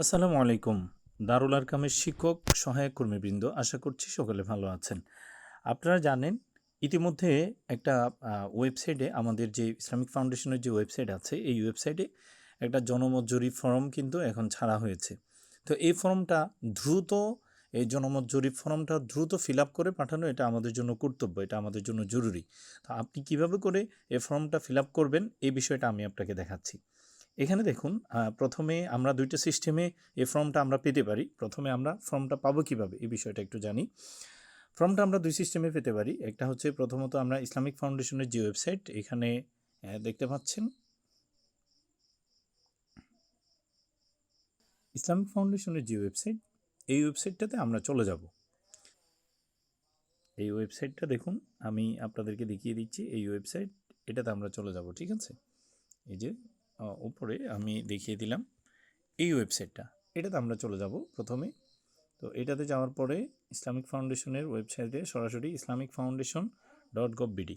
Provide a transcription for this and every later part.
আসসালামু আলাইকুম। দারুল আরকামের শিক্ষক, সহায়ক কর্মীবৃন্দ, আশা করছি সকলে ভালো আছেন। আপনারা জানেন ইতিমধ্যে একটা ওয়েবসাইটে আমাদের যে ইসলামিক ফাউন্ডেশনের যে ওয়েবসাইট আছে, এই ওয়েবসাইটে একটা জনমত জরিপ ফর্ম কিন্তু এখন ছাড়া হয়েছে। তো এই ফর্মটা দ্রুত এই জনমত জরিপ ফর্মটা দ্রুত ফিল আপ করে পাঠানো, এটা আমাদের জন্য কর্তব্য, এটা আমাদের জন্য জরুরি। তো আপনি কিভাবে করে এই ফর্মটা ফিল আপ করবেন, এই বিষয়টা আমি আপনাকে দেখাচ্ছি। এখানে দেখুন, প্রথমে আমরা দুইটা সিস্টেমে এই ফর্মটা আমরা পেতে পারি। প্রথমে আমরা ফর্মটা পাবো কিভাবে, এই বিষয়টা একটু জানি। ফর্মটা আমরা দুই সিস্টেমে পেতে পারি। একটা হচ্ছে, প্রথমত আমরা ইসলামিক ফাউন্ডেশনের যে ওয়েবসাইট, এখানে দেখতে পাচ্ছেন ইসলামিক ফাউন্ডেশনের যে ওয়েবসাইট, এই ওয়েবসাইটটাতে আমরা চলে যাব। এই ওয়েবসাইটটা দেখুন, আমি আপনাদেরকে দেখিয়ে দিচ্ছি। এই ওয়েবসাইট, এটাতে আমরা চলে যাব। ঠিক আছে, এই যে উপরে আমি দেখিয়ে দিলাম এই ওয়েবসাইটটা, এটাতে আমরা চলে যাব প্রথমে। তো এটাতে যাওয়ার পরে ইসলামিক ফাউন্ডেশনের ওয়েবসাইটে সরাসরি islamicfoundation.gov.bd,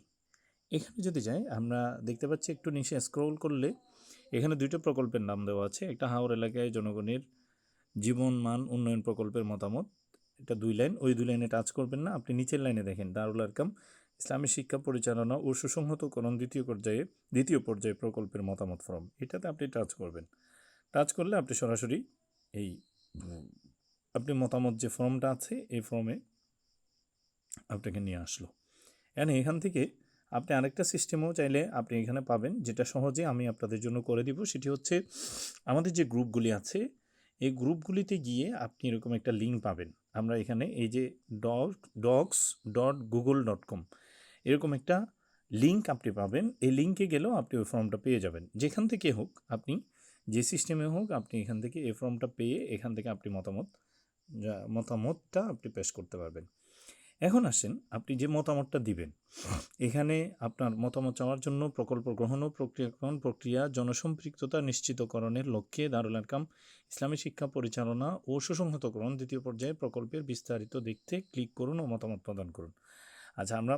এখানে যদি যাই, আমরা দেখতে পাচ্ছি একটু নিচে স্ক্রল করলে এখানে দুইটা প্রকল্পের নাম দেওয়া আছে। একটা হাওর এলাকায় জনগণের জীবন মান উন্নয়ন প্রকল্পের মতামত, এটা 2 লাইন। ওই 2 লাইনে টাচ করবেন না, আপনি নিচের লাইনে দেখেন দারুল আরকাম ইসলামী শিক্ষা পরিচালনা ও সুসংহতকরণ দ্বিতীয় পর্যায়ে প্রকল্পের মতামত ফর্ম, এটাতে আপনি টাচ করবেন। টাচ করলে আপনি সরাসরি এই আপনি মতামত যে ফর্মটা আছে, এই ফর্মে আপনাকে নিয়ে আসলো। এখান থেকে আপনি আরেকটা সিস্টেমও চাইলে আপনি এখানে পাবেন, যেটা সহজে আমি আপনাদের জন্য করে দিব। সেটি হচ্ছে, আমাদের যে গ্রুপগুলি আছে, এই গ্রুপগুলিতে গিয়ে আপনি এরকম একটা লিঙ্ক পাবেন। আমরা এখানে এই যে docs.google.com, এরকম একটা লিঙ্ক আপনি পাবেন। এই লিঙ্কে গেলেও আপনি ওই ফর্মটা পেয়ে যাবেন। যেখান থেকে হোক, আপনি যে সিস্টেমে হোক, আপনি এখান থেকে এই ফর্মটা পেয়ে এখান থেকে আপনি মতামতটা আপনি পেশ করতে পারবেন। এখন আসেন, আপনি যে মতামতটা দিবেন, এখানে আপনার মতামত চাওয়ার জন্য প্রকল্প গ্রহণ ও প্রক্রিয়াকরণ প্রক্রিয়া জনসম্পৃক্ততা নিশ্চিতকরণের লক্ষ্যে দারুল আরকাম ইসলামী শিক্ষা পরিচালনা ও সুসংহতকরণ দ্বিতীয় পর্যায়ে প্রকল্পের বিস্তারিত দেখতে ক্লিক করুন ও মতামত প্রদান করুন। আচ্ছা, আমরা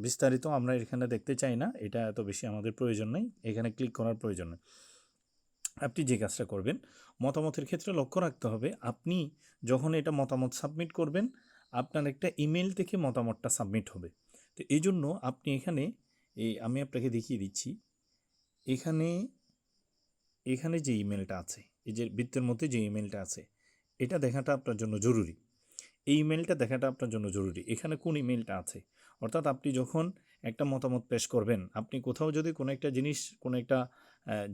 বিস্তারিত আমরা এখানে দেখতে চাই না, এটা এত বেশি আমাদের প্রয়োজন নেই, এখানে ক্লিক করার প্রয়োজন নেই। আপনি যে কাজটা করবেন, মতামতের ক্ষেত্রে লক্ষ্য রাখতে হবে, আপনি যখন এটা মতামত সাবমিট করবেন, আপনার একটা ইমেল থেকে মতামতটা সাবমিট হবে। তো এই জন্য আপনি এখানে আমি আপনাকে দেখিয়ে দিচ্ছি, এখানে এখানে যে ইমেলটা আছে, এই যে বৃত্তের মধ্যে যে ইমেলটা আছে, এটা দেখাটা আপনার জন্য জরুরি। এই ইমেলটা দেখাটা আপনার জন্য জরুরি। এখানে কোন ইমেলটা আছে, অর্থাৎ আপনি যখন একটা মতামত পেশ করবেন, আপনি কোথাও যদি কোনো একটা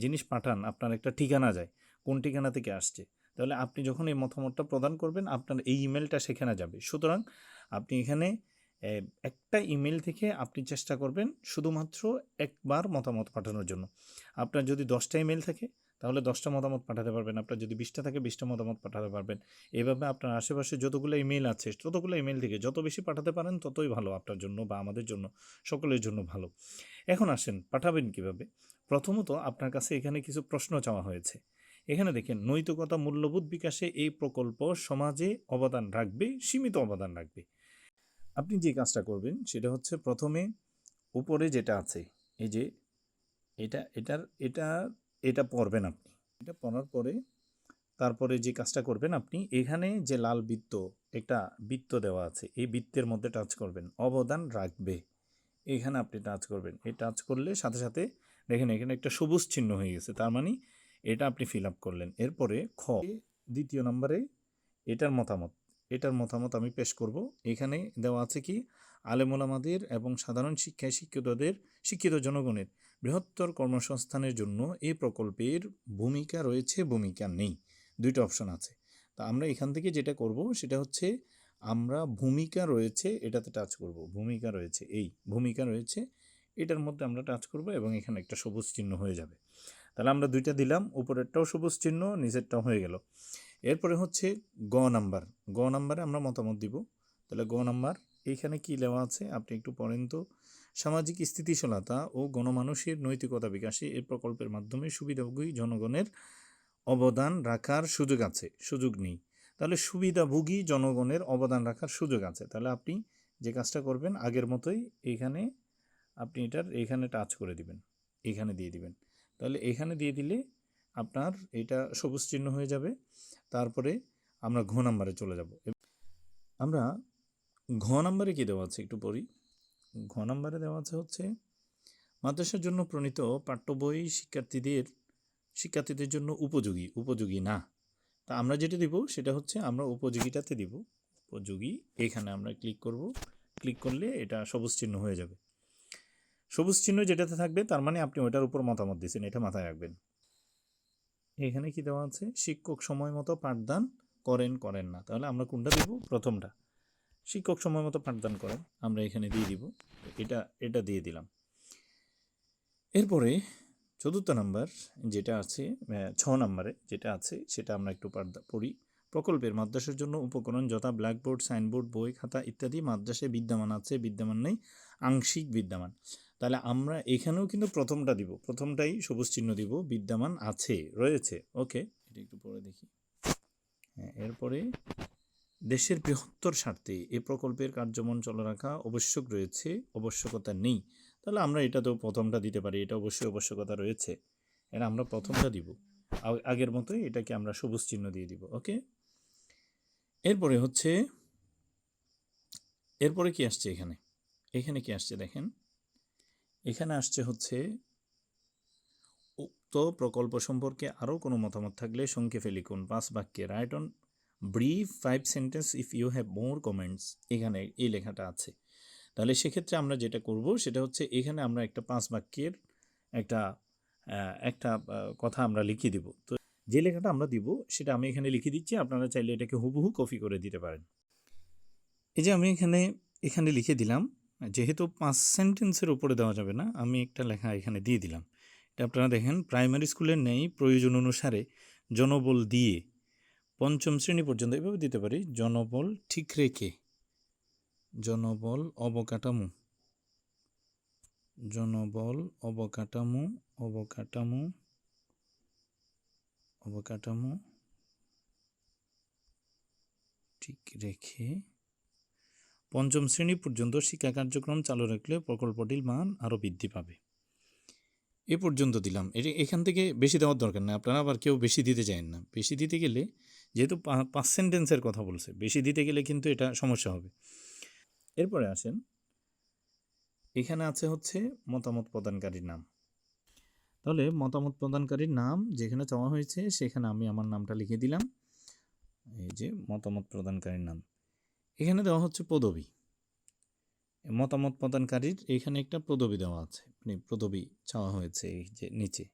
জিনিস পাঠান, আপনার একটা ঠিকানা যায়, কোন ঠিকানা থেকে আসছে, তাহলে আপনি যখন এই মতামতটা প্রদান করবেন, আপনার এই ইমেলটা সেখানে যাবে। সুতরাং আপনি এখানে একটা ইমেল থেকে আপনি চেষ্টা করবেন শুধুমাত্র একবার মতামত পাঠানোর জন্য। আপনার যদি 10টা ইমেল থাকে, তাহলে 10টা মতামত পাঠাতে পারবেন। আপনার যদি 20টা থাকে, 20টা মতামত পাঠাতে পারবেন। এভাবে আপনার আশেপাশে যতগুলো ইমেল আছে, ততগুলো ইমেল থেকে যত বেশি পাঠাতে পারেন, ততই ভালো আপনার জন্য বা আমাদের জন্য, সকলের জন্য ভালো। এখন আসেন, পাঠাবেন কিভাবে। প্রথমত আপনার কাছে এখানে কিছু প্রশ্ন চাওয়া হয়েছে। এখানে দেখেন, নৈতিকতা মূল্যবোধ বিকাশে এই প্রকল্প সমাজে অবদান রাখবে, সীমিত অবদান রাখবে। আপনি যে কাজটা করবেন সেটা হচ্ছে, প্রথমে উপরে যেটা আছে, এই যে এটা এটার এটা এটা পড়বেন আপনি। এটা পড়ার পরে তারপরে যে কাজটা করবেন, আপনি এখানে যে লাল বৃত্ত, একটা বৃত্ত দেওয়া আছে, এই বৃত্তের মধ্যে টাচ করবেন, অবদান রাখবে, এখানে আপনি টাচ করবেন। এই টাচ করলে সাথে সাথে দেখেন এখানে একটা সবুজ চিহ্ন হয়ে গেছে, তার মানে এটা আপনি ফিল আপ করলেন। এরপরে দ্বিতীয় নম্বরে এটার মতামত আমি পেশ করব। এখানে দেওয়া আছে কি, আলেম ওলামাদের এবং সাধারণ শিক্ষায় শিক্ষিত জনগণের বৃহত্তর কর্মসংস্থানের জন্য এই প্রকল্পের ভূমিকা রয়েছে, ভূমিকা নেই, দুইটা অপশন আছে। তা আমরা এখান থেকে যেটা করব সেটা হচ্ছে, আমরা ভূমিকা রয়েছে এটাতে টাচ করব। ভূমিকা রয়েছে এটার মধ্যে আমরা টাচ করব, এবং এখানে একটা সবুজ চিহ্ন হয়ে যাবে। তাহলে আমরা দুইটা দিলাম, উপরেরটাও সবুজ চিহ্ন, নিচেরটাও হয়ে গেল। এরপরে হচ্ছে গ নাম্বারে আমরা মতামত দিব। তাহলে গ নাম্বার, এইখানে কি দেওয়া আছে আপনি একটু পড়েন তো। সামাজিক স্থিতিশীলতা ও গণমানুষের নৈতিকতা বিকাশে এই প্রকল্পের মাধ্যমে সুবিধাভোগী জনগণের অবদান রাখার সুযোগ নেই। তাহলে সুবিধাভোগী জনগণের অবদান রাখার সুযোগ আছে। তাহলে আপনি যে কাজটা করবেন, আগের মতোই এইখানে আপনি এইখানে টাচ করে দিবেন, এখানে দিয়ে দিবেন। তাহলে এখানে দিয়ে দিলে আপনার এটা সবুজ চিহ্ন হয়ে যাবে। তারপরে আমরা ঘ নাম্বারে চলে যাব। আমরা ঘ নাম্বারে কী দেওয়া আছে একটু পড়ি। ঘ নাম্বারে দেওয়া আছে হচ্ছে মাদ্রাসার জন্য প্রণীত পাঠ্য বই শিক্ষার্থীদের জন্য উপযোগী না। তা আমরা যেটা দিব সেটা হচ্ছে আমরা উপযোগীটাতে দিব। উপযোগী, এখানে আমরা ক্লিক করব। ক্লিক করলে এটা সবুজ চিহ্ন হয়ে যাবে। সবুজ চিহ্ন যেটাতে থাকবে তার মানে আপনি ওটার উপর মতামত দিয়েছেন, এটা মাথায় রাখবেন। এখানে কি দেওয়া আছে? শিক্ষক সময় মতো পাঠদান করেন না। তাহলে আমরা কোনটা দিব? প্রথমটা। শিক্ষক সময় মতো পাঠদান করেন, আমরা এখানে দিয়ে দিব। এটা দিয়ে দিলাম। এরপরে চতুর্থ নাম্বার যেটা আছে, 6 নাম্বারে যেটা আছে সেটা আমরা একটু পড়ি। প্রকল্পের মাদ্রাসার জন্য উপকরণ যথা ব্ল্যাকবোর্ড, সাইনবোর্ড, বই, খাতা ইত্যাদি মাদ্রাসায় বিদ্যমান আছে, বিদ্যমান নেই, আংশিক বিদ্যমান। তাহলে আমরা এখানেও কিন্তু প্রথমটা দিব, প্রথমটাই সবুজ চিহ্ন দিব, বিদ্যমান আছে, রয়েছে। ওকে, এটা একটু পরে দেখি। হ্যাঁ, এরপরে দেশের বৃহত্তর স্বার্থে এ প্রকল্পের কার্যক্রম চালু রাখা আবশ্যক রয়েছে, আবশ্যকতা নেই। তাহলে আমরা এটা তো প্রথমটা দিতে পারি, এটা অবশ্যই আবশ্যকতা রয়েছে, এটা আমরা প্রথমটা দিব। আগের মতোই এটাকে আমরা সবুজ চিহ্ন দিয়ে দিব। ওকে, এরপরে হচ্ছে এরপরে কি আসছে এখানে? এখানে কি আসছে দেখেন, এখানে আসছে হচ্ছে উক্ত প্রকল্প সম্পর্কে আরও কোনো মতামত থাকলে সংক্ষেপে লিখুন 5 বাক্যে। Write on brief 5 sentence if you have more comments. এখানে এই লেখাটা আছে। তাহলে সেক্ষেত্রে আমরা যেটা করব সেটা হচ্ছে এখানে আমরা একটা 5 বাক্যের একটা কথা আমরা লিখে দিব। তো যে লেখাটা আমরা দিব সেটা আমি এখানে লিখে দিচ্ছি, আপনারা চাইলে এটাকে হুবহু কপি করে দিতে পারেন। এই যে আমি এখানে লিখে দিলাম, যেহেতু 5 সেন্টেন্সের উপরে দেওয়া যাবে না, আমি একটা লেখা এখানে দিয়ে দিলাম। এটা আপনারা দেখেন, প্রাইমারি স্কুলের নেই প্রয়োজন অনুসারে জনবল দিয়ে 5ম শ্রেণী পর্যন্ত এভাবে দিতে পারি। জনবল ঠিক রেখে, জনবল অবকাঠামো, জনবল অবকাঠামো ঠিক রেখে 5ম শ্রেণী পর্যন্ত শিক্ষা কার্যক্রম চালু রাখলে প্রকল্পটির মান আরও বৃদ্ধি পাবে। এ পর্যন্ত দিলাম। এখান থেকে বেশি দেওয়ার দরকার নেই, আপনারা আবার কেউ বেশি দিতে চান না। বেশি দিতে গেলে, যেহেতু 5 সেন্টেন্সের কথা বলছে, বেশি দিতে গেলে কিন্তু এটা সমস্যা হবে। এরপরে আসেন, এখানে আছে হচ্ছে মতামত প্রদানকারীর নাম। তাহলে মতামত প্রদানকারীর নাম যেখানে চাওয়া হয়েছে সেখানে আমি আমার নামটা লিখে দিলাম। এই যে মতামত প্রদানকারীর নাম, এখানে দেওয়া হচ্ছে পদবি। মতামত প্রদানকারীর এখানে একটা পদবি দেওয়া আছে, মানে পদবি চাওয়া হয়েছে এই যে নিচে।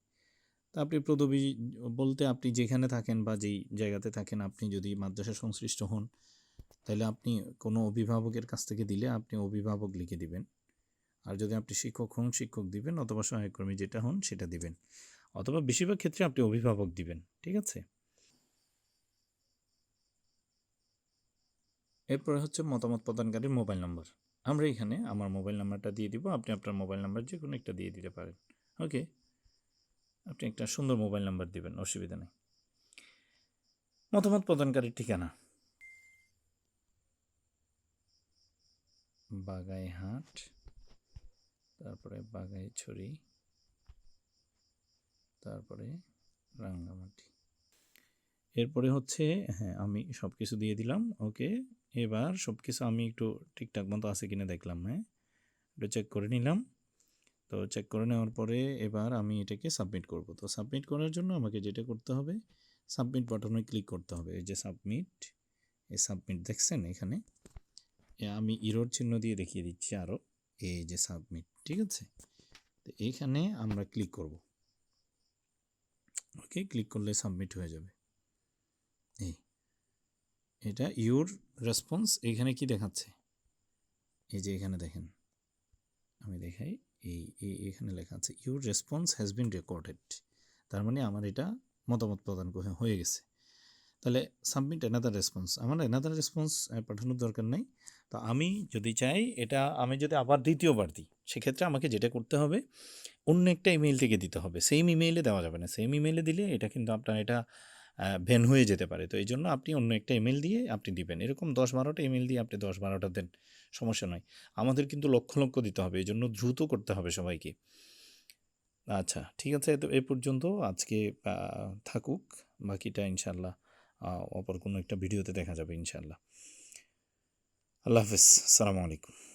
তা আপনি পদবি বলতে আপনি যেখানে থাকেন বা যেই জায়গাতে থাকেন, আপনি যদি মাদ্রাসা সংশ্লিষ্ট হন তাহলে আপনি কোনো অভিভাবকের কাছ থেকে দিলে আপনি অভিভাবক লিখে দিবেন। আর যদি আপনি শিক্ষক হন শিক্ষক দিবেন, অথবা সহায়কর্মী যেটা হন সেটা দিবেন, অথবা বেশিরভাগ ক্ষেত্রে আপনি অভিভাবক দিবেন। ঠিক আছে, এরপরে হচ্ছে মতামত প্রদানকারীর মোবাইল নাম্বার। আমরা এখানে আমার মোবাইল নাম্বারটা দিয়ে দিব, আপনি আপনার মোবাইল নাম্বার যে কোনো একটা দিয়ে দিতে পারেন। ওকে, আপনি একটা সুন্দর মোবাইল নাম্বার দিবেন, অসুবিধা নেই। মতামত প্রদানকারীর ঠিকানা বাগাইহাট, তারপরে বাগাইছড়ি, তারপরে রাঙ্গামাটি। এরপরে হচ্ছে, হ্যাঁ, আমি সব কিছু দিয়ে দিলাম। ওকে, এবার সব কিছু আমি একটু ঠিকঠাক মতো আছে কিনা দেখলাম। হ্যাঁ, একটু চেক করে নিলাম। তো চেক করে নেওয়ার পরে এবার আমি এটাকে সাবমিট করব। তো সাবমিট করার জন্য আমাকে যেটা করতে হবে, সাবমিট বাটনে ক্লিক করতে হবে। এই যে সাবমিট, এই সাবমিট দেখছেন এখানে, আমি ইরোর চিহ্ন দিয়ে দেখিয়ে দিচ্ছি আরও। এই যে সাবমিট, ঠিক আছে। তো এইখানে আমরা ক্লিক করব। ওকে, ক্লিক করলে সাবমিট হয়ে যাবে। এটা ইউর রেসপন্স, এখানে কি দেখাচ্ছে? এই যে এখানে দেখেন, আমি দেখাই, এখানে লেখা আছে your response has been recorded. তার মানে আমার এটা মতামত প্রদান হয়ে গেছে। তাহলে সাবমিট অ্যানাদার রেসপন্স, আমার অ্যানাদার রেসপন্স পাঠানোর দরকার নেই। তো আমি যদি চাই এটা, আমি যদি আবার দ্বিতীয়বার দিই, সেক্ষেত্রে আমাকে যেটা করতে হবে, অন্য একটা ইমেইল থেকে দিতে হবে। সেম ইমেইলে দেওয়া যাবে না, সেম ইমেইলে দিলে এটা কিন্তু আপনার এটা ভ্যান হয়ে যেতে পারে। তো এই জন্য আপনি অন্য একটা ইমেল দিয়ে আপনি দিবেন। এরকম 10-12টা ইমেল দিয়ে আপনি 10-12টা দেন, সমস্যা নয়। আমাদের কিন্তু লক্ষ লক্ষ দিতে হবে, এই জন্য দ্রুত করতে হবে সবাইকে। আচ্ছা, ঠিক আছে। তো এ পর্যন্ত আজকে থাকুক। বাকিটা ইনশাআল্লাহ অপর কোনো একটা ভিডিওতে দেখা যাবে ইনশাআল্লাহ। আল্লাহ হাফেজ। আসসালামু আলাইকুম।